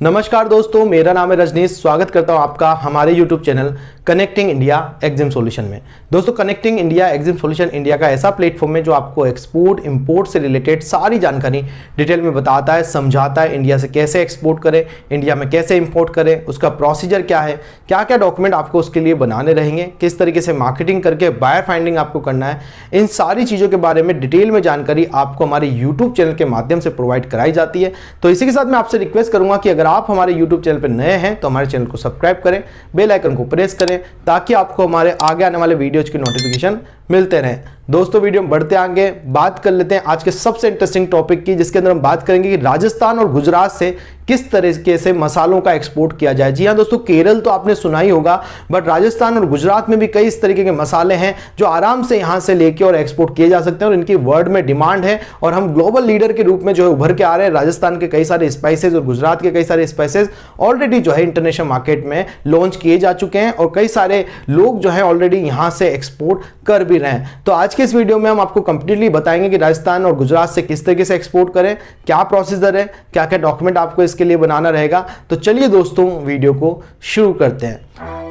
नमस्कार दोस्तों, मेरा नाम है रजनीश। स्वागत करता हूं आपका हमारे YouTube channel connecting India exam solution में। दोस्तों, connecting India exam solution India का ऐसा प्लेटफॉर्म है जो आपको एक्सपोर्ट इंपोर्ट से रिलेटेड सारी जानकारी डिटेल में बताता है, समझाता है। इंडिया से कैसे एक्सपोर्ट करें, इंडिया में कैसे इंपोर्ट करें, उसका प्रोसीजर क्या है, क्या क्या डॉक्यूमेंट आपको उसके लिए बनाने रहेंगे, किस तरीके से मार्केटिंग करके बायर फाइंडिंग आपको करना है, इन सारी चीज़ों के बारे में डिटेल में जानकारी आपको हमारे यूट्यूब चैनल के माध्यम से प्रोवाइड कराई जाती है। तो इसी के साथ मैं आपसे रिक्वेस्ट करूंगा कि अगर आप हमारे YouTube चैनल पर नए हैं तो हमारे चैनल को सब्सक्राइब करें, बेल आइकन को प्रेस करें ताकि आपको हमारे आगे आने वाले वीडियोज की नोटिफिकेशन मिलते रहें। दोस्तों, वीडियो में बढ़ते आगे बात कर लेते हैं आज के सबसे इंटरेस्टिंग टॉपिक की, जिसके अंदर हम बात करेंगे कि राजस्थान और गुजरात से किस तरीके से मसालों का एक्सपोर्ट किया जाए। जी हाँ दोस्तों, केरल तो आपने सुना ही होगा, बट राजस्थान और गुजरात में भी कई इस तरीके के मसाले हैं जो आराम से यहां से लेके और एक्सपोर्ट किए जा सकते हैं और इनकी वर्ल्ड में डिमांड है और हम ग्लोबल लीडर के रूप में जो है उभर के आ रहे हैं। राजस्थान के कई सारे स्पाइसेस और गुजरात के कई सारे स्पाइसेस ऑलरेडी जो है इंटरनेशनल मार्केट में लॉन्च किए जा चुके हैं और कई सारे लोग जो है ऑलरेडी यहां से एक्सपोर्ट कर भी रहे हैं। तो आज के इस वीडियो में हम आपको कंप्लीटली बताएंगे कि राजस्थान और गुजरात से किस तरीके से एक्सपोर्ट करें, क्या प्रोसीजर है, क्या क्या डॉक्यूमेंट आपको इसके लिए बनाना रहेगा। तो चलिए दोस्तों, वीडियो को शुरू करते हैं।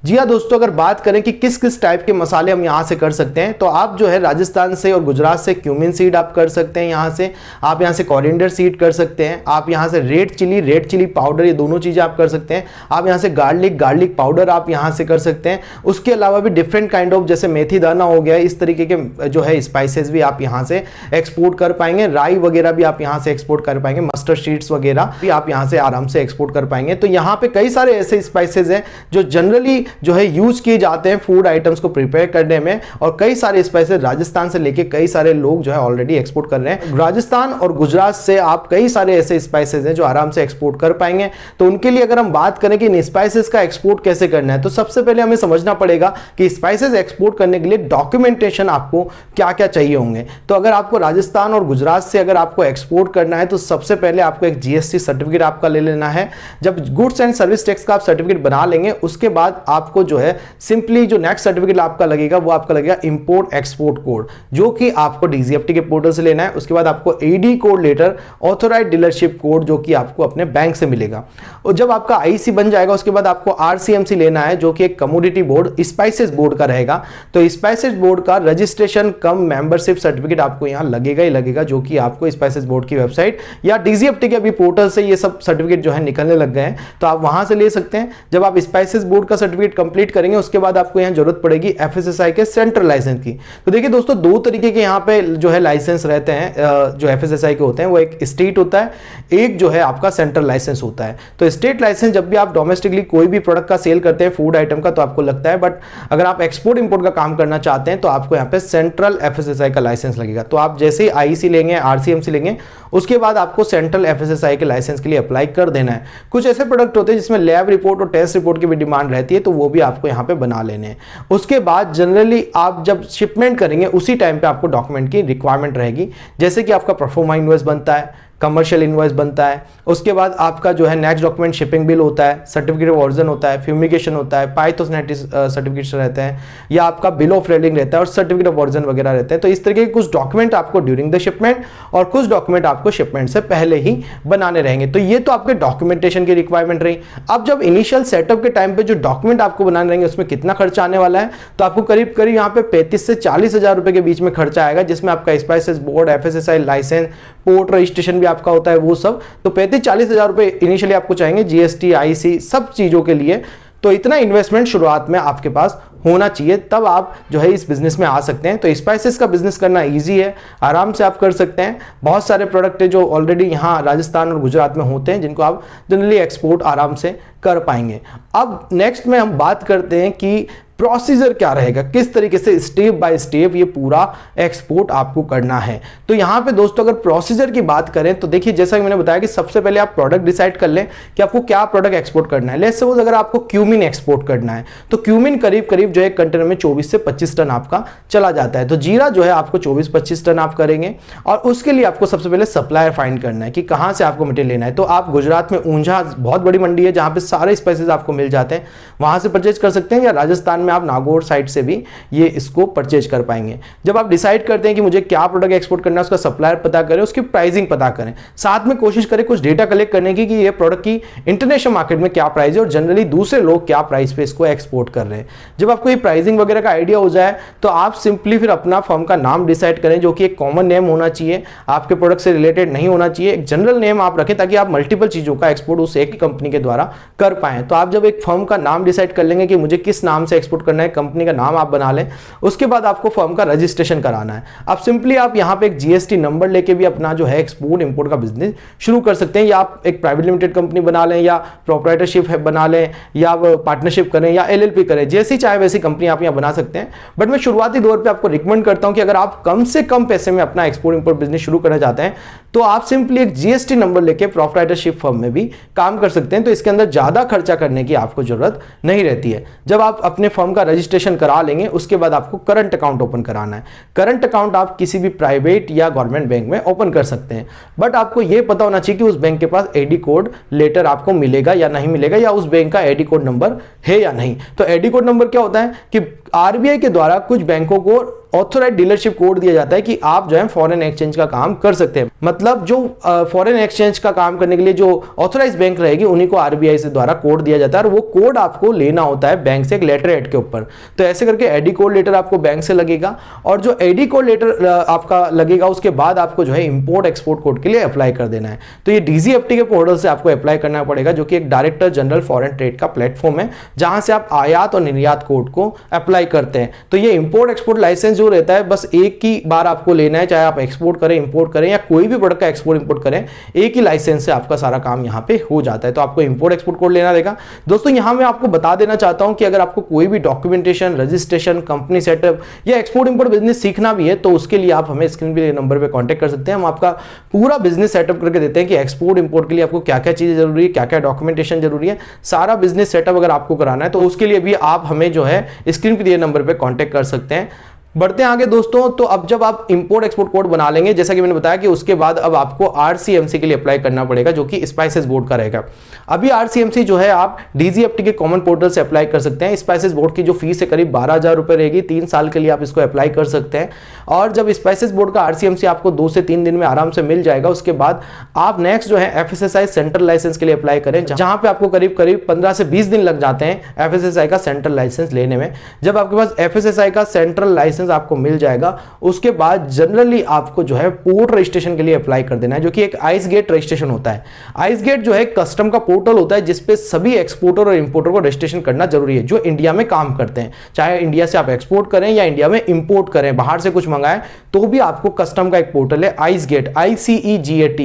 जी हाँ दोस्तों, अगर बात करें कि किस किस टाइप के मसाले हम यहाँ से कर सकते हैं, तो आप जो है राजस्थान से और गुजरात से क्यूमिन सीड आप कर सकते हैं। यहाँ से आप यहाँ से कोरिएंडर सीड कर सकते हैं। आप यहाँ से रेड चिली पाउडर, ये दोनों चीज़ें आप कर सकते हैं। आप यहाँ से गार्लिक पाउडर आप यहाँ से कर सकते हैं। उसके अलावा भी डिफरेंट काइंड ऑफ, जैसे मेथी दाना हो गया, इस तरीके के जो है स्पाइसेस भी आप यहाँ से एक्सपोर्ट कर पाएंगे। राई वगैरह भी आप यहाँ से एक्सपोर्ट कर पाएंगे। मस्टर्ड सीड्स वगैरह भी आप यहाँ से आराम से एक्सपोर्ट कर पाएंगे। तो यहाँ पे कई सारे ऐसे स्पाइसेस हैं जो जनरली जो है यूज किए जाते हैं फूड आइटम्स को प्रिपेयर करने में, और कई सारे स्पाइसेस राजस्थान से लेके कई सारे लोग जो है ऑलरेडी एक्सपोर्ट कर रहे हैं। राजस्थान और गुजरात से आप कई सारे ऐसे स्पाइसेस हैं जो आराम से एक्सपोर्ट कर पाएंगे। तो उनके लिए अगर हम बात करें कि इन स्पाइसेस का एक्सपोर्ट कैसे करना है, तो सबसे पहले हमें समझना पड़ेगा कि स्पाइसेस एक्सपोर्ट करने के लिए डॉक्यूमेंटेशन आपको क्या क्या चाहिए होंगे। तो अगर आपको राजस्थान और गुजरात से अगर आपको एक्सपोर्ट करना है तो सबसे पहले आपको एक जीएसटी सर्टिफिकेट आपका ले लेना है। जब गुड्स एंड सर्विस टैक्स का आप सर्टिफिकेट बना लेंगे, उसके बाद आपको जो है सिंपली जो नेक्स्ट सर्टिफिकेट आपका लगेगा वो आपका लगेगा इंपोर्ट एक्सपोर्ट कोड, जो कि आपको डीजीएफटी के पोर्टल से लेना है। उसके बाद आपको AD code letter, authorize dealership code, जो कि आपको अपने बैंक से मिलेगा। और जब आपका आईसी बन जाएगा उसके बाद आपको आरसीएमसी लेना है, जो कि एक कमोडिटी बोर्ड स्पाइसेस बोर्ड का रहेगा। तो स्पाइसेस बोर्ड का रजिस्ट्रेशन कम मेंबरशिप सर्टिफिकेट आपको यहां लगेगा ही लगेगा, जो कि आपको स्पाइसेस बोर्ड की वेबसाइट या डीजीएफटी के अभी पोर्टल से ये सब सर्टिफिकेट जो है निकलने लग गए हैं, तो आप वहां से ले सकते हैं। जब आप स्पाइसेस बोर्ड का सर्टिफिकेट कंप्लीट करेंगे उसके बाद आपको यहां जरूरत पड़ेगी एफएसएसआई के सेंट्रल लाइसेंस की। तो देखिए दोस्तों, दो तरीके के यहां पे जो है लाइसेंस रहते हैं जो एफएसएसआई के होते हैं। वो एक स्टेट होता है, एक जो है आपका सेंट्रल लाइसेंस होता है। तो स्टेट लाइसेंस जब भी आप डोमेस्टिकली कोई भी प्रोडक्ट का सेल करते हैं फूड आइटम का, तो आपको लगता है, बट अगर आप एक्सपोर्ट इंपोर्ट का काम करना चाहते हैं तो आपको यहां पे सेंट्रल एफएसएसआई का लाइसेंस लगेगा। तो आप जैसे ही आईसी लेंगे, आरसीएमसी लेंगे, उसके बाद आपको सेंट्रल एफएसएसआई के लाइसेंस के लिए अप्लाई कर देना है। कुछ ऐसे प्रोडक्ट होते हैं जिसमें लैब रिपोर्ट और टेस्ट रिपोर्ट की भी डिमांड रहती है, तो वो भी आपको यहां पे बना लेने हैं। उसके बाद जनरली आप जब शिपमेंट करेंगे उसी टाइम पे आपको डॉक्यूमेंट की रिक्वायरमेंट रहेगी, जैसे कि आपका प्रोफोमा इनवॉइस बनता है, कमर्शियल इनवॉइस बनता है। उसके बाद आपका जो है नेक्स्ट डॉक्यूमेंट शिपिंग बिल होता है, सर्टिफिकेट ऑफ ऑरिजिन होता है, फ्यूमिगेशन होता है, पाइथोसनेटिस सर्टिफिकेट रहते हैं, या आपका बिल ऑफ रेडिंग रहता है और सर्टिफिकेट ऑफ ऑरिजिन वगैरह रहते हैं। तो इस तरीके के कुछ डॉक्यूमेंट आपको ड्यूरिंग द शिपमेंट और कुछ डॉक्यूमेंट आपको शिपमेंट से पहले ही बनाने रहेंगे। तो ये तो आपके डॉक्यूमेंटेशन की रिक्वायरमेंट रही। अब जब इनिशियल सेटअप के टाइम पे जो डॉक्यूमेंट आपको बनाने रहेंगे उसमें कितना खर्चा आने वाला है, तो आपको करीब करीब यहाँ पे 35 से 40 हजार रुपए के बीच में खर्चा आएगा, जिसमें आपका spices board, FSSAI license, port registration भी आपका होता है, वो सब। तो 35-40 हजार रुपए इनिशियली आपको चाहेंगे, जीएसटी, आईसी, सब चीजों के लिए। तो इतना इन्वेस्टमेंट शुरुआत में आपके पास होना चाहिए, तब आप जो है इस बिजनेस में आ सकते हैं। तो स्पाइसेस का बिजनेस करना इजी है, आराम से आप कर सकते हैं। बहुत सारे प्रोडक्ट है जो ऑलरेडी यहाँ राजस्थान और गुजरात में होते हैं, जिनको आप जनरली एक्सपोर्ट आराम से कर पाएंगे। अब नेक्स्ट में हम बात करते हैं कि प्रोसीजर क्या रहेगा, किस तरीके से स्टेप बाय स्टेप ये पूरा एक्सपोर्ट आपको करना है। तो यहां पे दोस्तों अगर प्रोसीजर की बात करें तो देखिए, जैसा कि मैंने बताया कि सबसे पहले आप प्रोडक्ट डिसाइड कर लें कि आपको क्या प्रोडक्ट एक्सपोर्ट करना है। लेट्स सपोज अगर आपको क्यूमिन एक्सपोर्ट करना है तो क्यूमिन करीब करीब जो है कंटेनर में 24 से 25 टन आपका चला जाता है। तो जीरा जो है आपको 24-25 टन आप करेंगे, और उसके लिए आपको सबसे पहले सप्लायर फाइंड करना है कि कहां से आपको मटेरियल लेना है। तो आप गुजरात में ऊंझा बहुत बड़ी मंडी है जहां पे सारे स्पाइसेस आपको मिल जाते हैं, वहां से परचेज कर सकते हैं, या राजस्थान में आप नागौर साइड से भी ये इसको परचेज कर पाएंगे। जब आप डिसाइड करते हैं कि मुझे क्या प्रोडक्ट एक्सपोर्ट करना है, उसका सप्लायर पता करें, उसकी प्राइसिंग पता करें, साथ में कोशिश करें कुछ डेटा कलेक्ट करने की कि ये प्रोडक्ट की इंटरनेशनल मार्केट में क्या प्राइस है और जनरली दूसरे लोग क्या प्राइस पे इसको एक्सपोर्ट कर रहे हैं। जब आपको ये प्राइसिंग वगैरह का आइडिया हो जाए तो आप सिंपली फिर अपना फर्म का नाम डिसाइड करें, जो कि एक कॉमन नेम होना चाहिए, आपके प्रोडक्ट से रिलेटेड नहीं होना चाहिए। एक जनरल नेम आप रखें ताकि आप मल्टीपल चीजों का एक्सपोर्ट उस एक ही कंपनी के द्वारा कर पाएं। तो आप जब एक फर्म का नाम डिसाइड कर लेंगे कि मुझे किस नाम से एक्सपोर्ट करना है, कंपनी का नाम आप बना लें, उसके बाद आपको फर्म का रजिस्ट्रेशन कराना है। अब सिंपली आप यहां पे एक जीएसटी नंबर लेके भी अपना जो है एक्सपोर्ट इंपोर्ट का बिजनेस शुरू कर सकते हैं, या आप एक प्राइवेट लिमिटेड कंपनी बना लें, या प्रोप्राइटरशिप बना लें, या पार्टनरशिप करें, या एलएलपी करें, जैसी चाहे वैसी कंपनी आप यहां बना सकते हैं। बट मैं शुरुआती दौर पे आपको रिकमेंड करता हूं कि अगर आप कम से कम पैसे में अपना एक्सपोर्ट इंपोर्ट बिजनेस शुरू करना चाहते हैं तो आप सिंपली एक जीएसटी नंबर लेके प्रोप्राइटरशिप फर्म में भी काम कर सकते हैं। तो इसके अंदर ज्यादा खर्चा करने की आपको जरूरत नहीं रहती है। जब आप अपने फर्म का रजिस्ट्रेशन करा लेंगे उसके बाद आपको करंट अकाउंट ओपन कराना है। करंट अकाउंट आप किसी भी प्राइवेट या गवर्नमेंट बैंक में ओपन कर सकते हैं, बट आपको यह पता होना चाहिए कि उस बैंक के पास एडी कोड लेटर आपको मिलेगा या नहीं मिलेगा, या उस बैंक का एडी कोड नंबर है या नहीं। तो एडी कोड नंबर क्या होता है कि आरबीआई के द्वारा कुछ बैंकों को ऑथोराइज डीलरशिप कोड दिया जाता है कि आप जो है फॉरेन एक्सचेंज का काम कर सकते हैं। मतलब जो फॉरेन एक्सचेंज का काम करने के लिए जो ऑथोराइज बैंक रहेगी उन्हीं को आरबीआई से द्वारा कोड दिया जाता है, और वो कोड आपको लेना होता है बैंक से एक लेटर हेड के ऊपर। तो ऐसे करके एडी कोड लेटर आपको बैंक से लगेगा, और जो एडी कोड लेटर आपका लगेगा उसके बाद आपको जो है इंपोर्ट एक्सपोर्ट कोड के लिए अप्लाई कर देना है। तो ये डीजीएफटी के पोर्टल से आपको अप्लाई करना पड़ेगा, जो कि एक डायरेक्टर जनरल फॉरेन ट्रेड का प्लेटफॉर्म है जहां से आप आयात और निर्यात कोड को अप्लाई करते हैं। तो ये इंपोर्ट एक्सपोर्ट लाइसेंस जो रहता है बस एक ही बार आपको लेना है, चाहे आप एक्सपोर्ट करें, इंपोर्ट करें, या कोई भी प्रोडक्ट का एक्सपोर्ट इंपोर्ट करें, एक ही लाइसेंस से आपका सारा काम यहां पे हो जाता है। तो आपको इंपोर्ट एक्सपोर्ट कोड लेना रहेगा। दोस्तों यहां मैं आपको बता देना चाहता हूं कि अगर आपको कोई भी डॉक्यूमेंटेशन, रजिस्ट्रेशन, कंपनी सेटअप या एक्सपोर्ट इंपोर्ट बिजनेस सीखना भी है तो उसके लिए आप हमें स्क्रीन पे नंबर पे कांटेक्ट कर सकते हैं। हम आपका पूरा बिजनेस सेटअप करके देते हैं कि एक्सपोर्ट इंपोर्ट के लिए आपको क्या क्या चीजें जरूरी है, क्या क्या डॉक्यूमेंटेशन जरूरी है। सारा बिजनेस सेटअप अगर आपको कराना है तो उसके लिए भी आप हमें जो है स्क्रीन पे दिए नंबर पे कांटेक्ट कर सकते हैं। बढ़ते हैं आगे दोस्तों। तो अब जब आप इंपोर्ट एक्सपोर्ट कोड बना लेंगे, जैसा कि मैंने बताया कि उसके बाद अब आपको आरसीएमसी के लिए अप्लाई करना पड़ेगा, जो कि स्पाइसेस बोर्ड का रहेगा। अभी आरसीएमसी जो है आप डीजीएफटी के कॉमन पोर्टल से अप्लाई कर सकते हैं। स्पाइसेस बोर्ड की जो फीस है करीब 12,000 रुपए रहेगी। 3 साल के लिए आप इसको अप्लाई कर सकते हैं, और जब स्पाइसेस बोर्ड का आरसीएमसी आपको 2 से 3 दिन में आराम से मिल जाएगा, उसके बाद आप नेक्स्ट जो है एफएसएसआई सेंट्रल लाइसेंस के लिए अप्लाई करें, जहां पे आपको करीब 15 से 20 दिन लग जाते हैं एफएसएसआई का सेंट्रल लाइसेंस लेने में। जब आपके पास एफएसएसआई का सेंट्रल लाइसेंस आपको मिल जाएगा, उसके बाद जनरली आपको जो है पोर्ट रजिस्ट्रेशन के लिए अप्लाई कर देना है, जो कि एक आइस गेट रजिस्ट्रेशन होता है। आइस गेट जो है कस्टम का पोर्टल होता है जिसपे सभी एक्सपोर्टर और इंपोर्टर को रजिस्ट्रेशन करना जरूरी है जो इंडिया में काम करते हैं। चाहे इंडिया से आप एक्सपोर्ट करें या इंडिया में इंपोर्ट करें, बाहर से कुछ मंगाएं, तो भी आपको कस्टम का एक पोर्टल है ICEGATE, ICEGAT,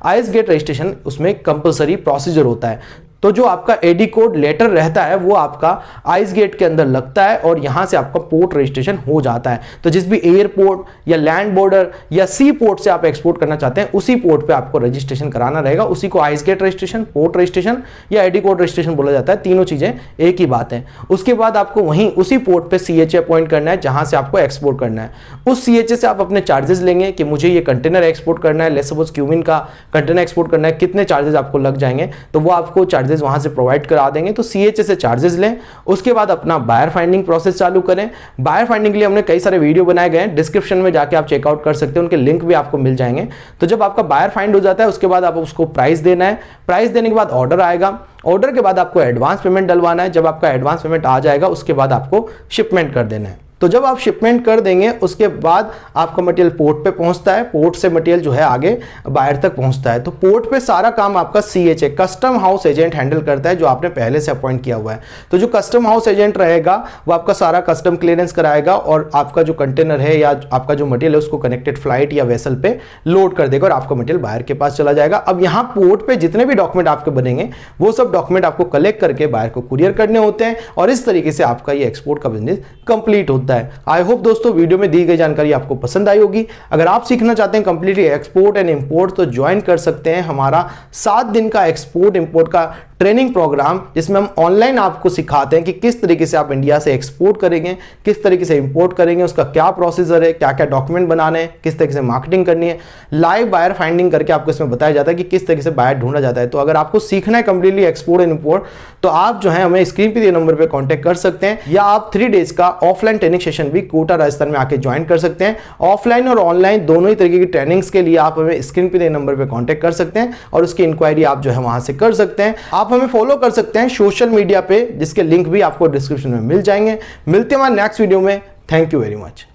ICEGATE registration उसमें कंपलसरी प्रोसीजर होता है। तो जो आपका एडी कोड लेटर रहता है वो आपका आइस गेट के अंदर लगता है, और यहां से आपका पोर्ट रजिस्ट्रेशन हो जाता है। तो जिस भी एयरपोर्ट या लैंड बॉर्डर या सी पोर्ट से आप एक्सपोर्ट करना चाहते हैं, उसी पोर्ट पे आपको रजिस्ट्रेशन कराना रहेगा। उसी को ICEGATE registration, port registration या एडी कोड रजिस्ट्रेशन बोला जाता है। तीनों चीजें एक ही बात है। उसके बाद आपको वहीं उसी पोर्ट पे CHA अपॉइंट करना है जहां से आपको एक्सपोर्ट करना है। उस CHA से आप अपने चार्जेस लेंगे कि मुझे ये कंटेनर एक्सपोर्ट करना है, लेट्स सपोज क्यूमिन का कंटेनर एक्सपोर्ट करना है, कितने चार्जेस आपको लग जाएंगे, तो वो आपको चार्जेस वहां से प्रोवाइड करा देंगे। तो CHA से चार्जेस लें, उसके बाद अपना बायर फाइंडिंग प्रोसेस चालू करें। बायर फाइंडिंग के लिए हमने कई सारे वीडियो बनाए गए हैं, डिस्क्रिप्शन में जाके आप चेकआउट कर सकते हैं, उनके लिंक भी आपको मिल जाएंगे। तो जब आपका बायर फाइंड हो जाता है उसके बाद आप उसको प्राइस देना है। प्राइस देने के बाद ऑर्डर आएगा, ऑर्डर के बाद आपको एडवांस पेमेंट डलवाना है। जब आपका एडवांस पेमेंट आ जाएगा उसके बाद आपको शिपमेंट कर देना है। तो जब आप शिपमेंट कर देंगे उसके बाद आपका मटेरियल पोर्ट पे पहुंचता है, पोर्ट से मटेरियल जो है आगे बायर तक पहुंचता है। तो पोर्ट पे सारा काम आपका CHA custom house agent handle करता है, जो आपने पहले से अपॉइंट किया हुआ है। तो जो कस्टम हाउस एजेंट रहेगा वो आपका सारा कस्टम क्लियरेंस कराएगा, और आपका जो कंटेनर है या आपका जो मटेरियल है उसको कनेक्टेड फ्लाइट या वेसल पे लोड कर देगा, और आपका मटेरियल बायर के पास चला जाएगा। अब यहाँ पोर्ट पे जितने भी डॉक्यूमेंट आपके बनेंगे वो सब डॉक्यूमेंट आपको कलेक्ट करके बायर को कुरियर करने होते हैं, और इस तरीके से आपका ये एक्सपोर्ट का बिजनेस कंप्लीट होता है। होता है। आई होप दोस्तों वीडियो में दी गई जानकारी आपको पसंद आई होगी। अगर आप सीखना चाहते हैं कंप्लीटली एक्सपोर्ट एंड इंपोर्ट तो ज्वाइन कर सकते हैं हमारा 7 दिन का एक्सपोर्ट इंपोर्ट का ट्रेनिंग प्रोग्राम, जिसमें हम ऑनलाइन आपको सिखाते हैं कि किस तरीके से आप इंडिया से एक्सपोर्ट करेंगे, किस तरीके से इंपोर्ट करेंगे, उसका क्या प्रोसीजर है, क्या क्या डॉक्यूमेंट बनाने हैं, किस तरीके से मार्केटिंग करनी है। लाइव बायर फाइंडिंग करके आपको इसमें बताया जाता है कि किस तरीके से बायर ढूंढा जाता है। तो अगर आपको सीखना है कंप्लीटली एक्सपोर्ट एंड इंपोर्ट तो आप जो है हमें स्क्रीन पे दिए नंबर पे कांटेक्ट कर सकते हैं, या आप 3 डेज का ऑफलाइन ट्रेनिंग सेशन भी कोटा राजस्थान में आके ज्वाइन कर सकते हैं। ऑफलाइन और ऑनलाइन दोनों ही तरीके की ट्रेनिंग्स के लिए आप हमें स्क्रीन पे दिए नंबर पे कांटेक्ट कर सकते हैं और उसकी इंक्वायरी आप जो है वहां से कर सकते हैं। आप हमें फॉलो कर सकते हैं सोशल मीडिया पे, जिसके लिंक भी आपको डिस्क्रिप्शन में मिल जाएंगे। मिलते हैं हमारे नेक्स्ट वीडियो में। Thank you very much.